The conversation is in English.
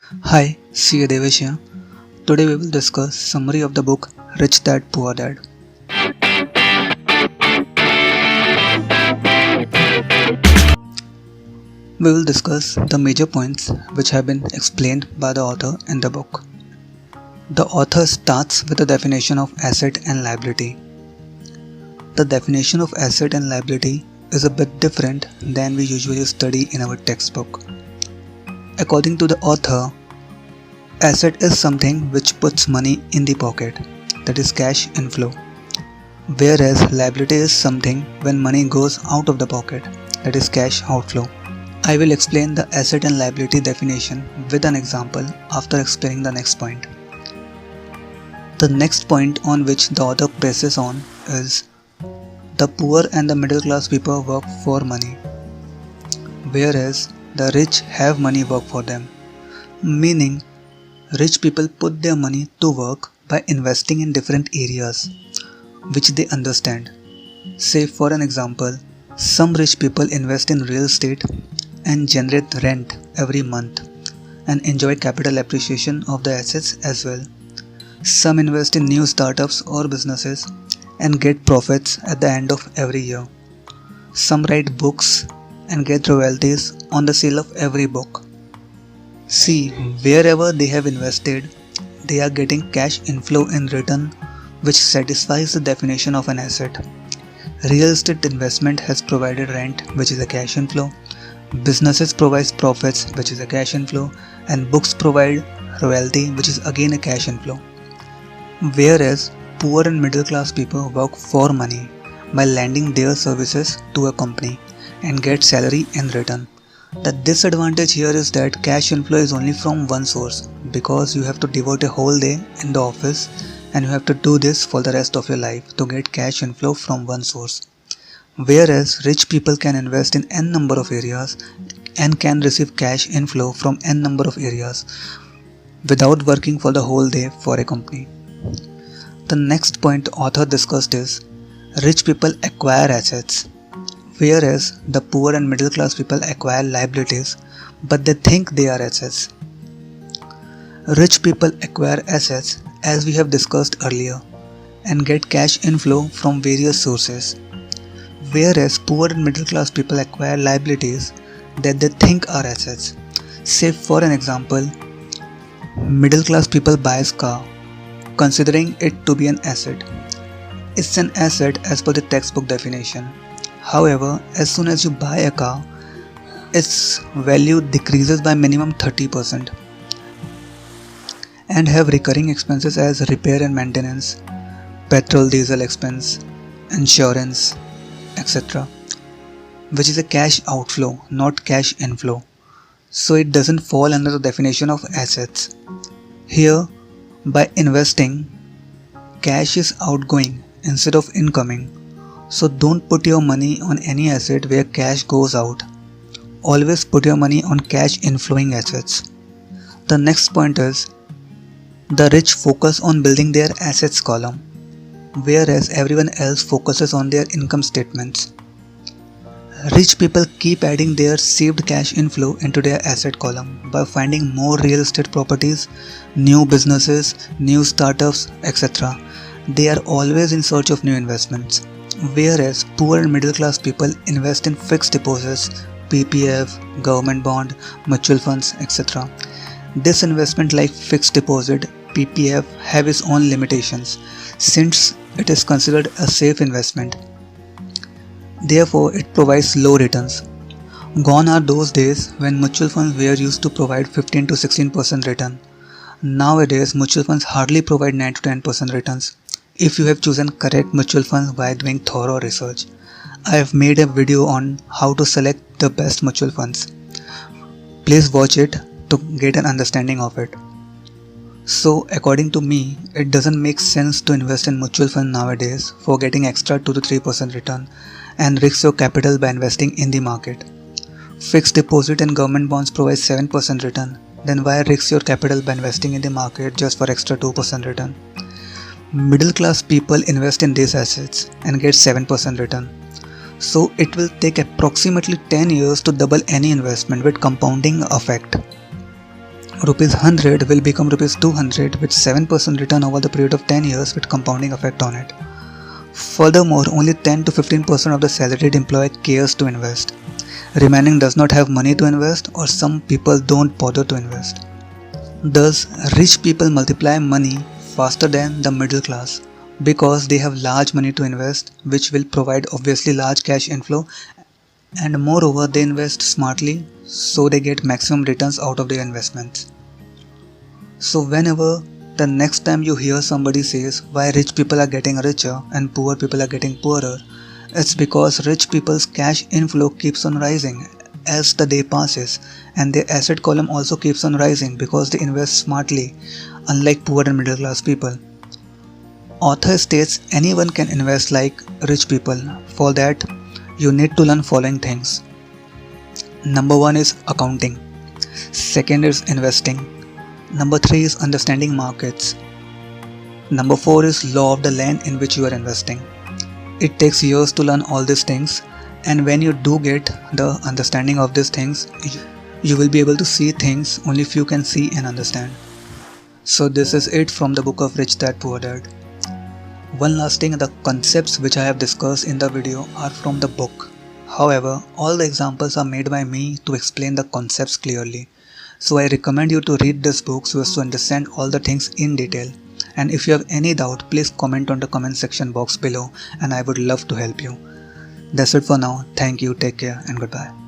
Hi, C. Devesh here. Today we will discuss summary of the book Rich Dad Poor Dad. We will discuss the major points which have been explained by the author in the book. The author starts with the definition of asset and liability. The definition of asset and liability is a bit different than we usually study in our textbook. According to the author, asset is something which puts money in the pocket, that is cash inflow. Whereas liability is something when money goes out of the pocket, that is cash outflow. I will explain the asset and liability definition with an example after explaining the next point. The next point on which the author presses on is the poor and the middle class people work for money, whereas the rich have money work for them. Meaning, rich people put their money to work by investing in different areas which they understand. Say for an example, some rich people invest in real estate and generate rent every month and enjoy capital appreciation of the assets as well. Some invest in new startups or businesses and get profits at the end of every year. Some write books and get royalties on the sale of every book. See, wherever they have invested, they are getting cash inflow in return, which satisfies the definition of an asset. Real estate investment has provided rent, which is a cash inflow. Businesses provide profits, which is a cash inflow, and books provide royalty, which is again a cash inflow. Whereas poor and middle class people work for money by lending their services to a company and get salary in return. The disadvantage here is that cash inflow is only from one source because you have to devote a whole day in the office and you have to do this for the rest of your life to get cash inflow from one source. Whereas rich people can invest in n number of areas and can receive cash inflow from n number of areas without working for the whole day for a company. The next point the author discussed is rich people acquire assets, whereas the poor and middle class people acquire liabilities but they think they are assets. Rich people acquire assets as we have discussed earlier and get cash inflow from various sources, whereas poor and middle class people acquire liabilities that they think are assets. Say for an example, middle class people buys car considering it to be an asset. It's an asset as per the textbook definition. However, as soon as you buy a car, its value decreases by minimum 30% and have recurring expenses as repair and maintenance, petrol diesel expense, insurance, etc., which is a cash outflow, not cash inflow. So it doesn't fall under the definition of assets. Here, by investing, cash is outgoing instead of incoming. So don't put your money on any asset where cash goes out. Always put your money on cash inflowing assets. The next point is the rich focus on building their assets column, whereas everyone else focuses on their income statements. Rich people keep adding their saved cash inflow into their asset column by finding more real estate properties, new businesses, new startups, etc. They are always in search of new investments. Whereas poor and middle class people invest in fixed deposits, PPF, government bond, mutual funds, etc. This investment like fixed deposit, PPF have its own limitations since it is considered a safe investment. Therefore, it provides low returns. Gone are those days when mutual funds were used to provide 15 to 16% return. Nowadays, mutual funds hardly provide 9 to 10% returns if you have chosen correct mutual funds by doing thorough research. I have made a video on how to select the best mutual funds. Please watch it to get an understanding of it. So according to me, it doesn't make sense to invest in mutual funds nowadays for getting extra 2 to 3% return and risk your capital by investing in the market. Fixed deposit and government bonds provide 7% return. Then why risk your capital by investing in the market just for extra 2% return? Middle class people invest in these assets and get 7% return. So it will take approximately 10 years to double any investment with compounding effect. Rupees 100 will become rupees 200 with 7% return over the period of 10 years with compounding effect on it. Furthermore, only 10 to 15% of the salaried employee cares to invest. Remaining does not have money to invest, or some people don't bother to invest. Thus, rich people multiply money faster than the middle class because they have large money to invest, which will provide obviously large cash inflow, and moreover they invest smartly so they get maximum returns out of their investments. So whenever the next time you hear somebody says why rich people are getting richer and poor people are getting poorer, it's because rich people's cash inflow keeps on rising as the day passes, and their asset column also keeps on rising because they invest smartly, unlike poor and middle class people. Author states anyone can invest like rich people. For that, you need to learn following things. Number 1 is accounting. Second is investing. Number 3 is understanding markets. Number 4 is law of the land in which you are investing. It takes years to learn all these things, and when you do get the understanding of these things, you will be able to see things only few can see and understand. So this is it from the book of Rich Dad Poor Dad. One last thing, the concepts which I have discussed in the video are from the book. However, all the examples are made by me to explain the concepts clearly. So I recommend you to read this book so as to understand all the things in detail. And if you have any doubt, please comment on the comment section box below and I would love to help you. That's it for now. Thank you, take care and goodbye.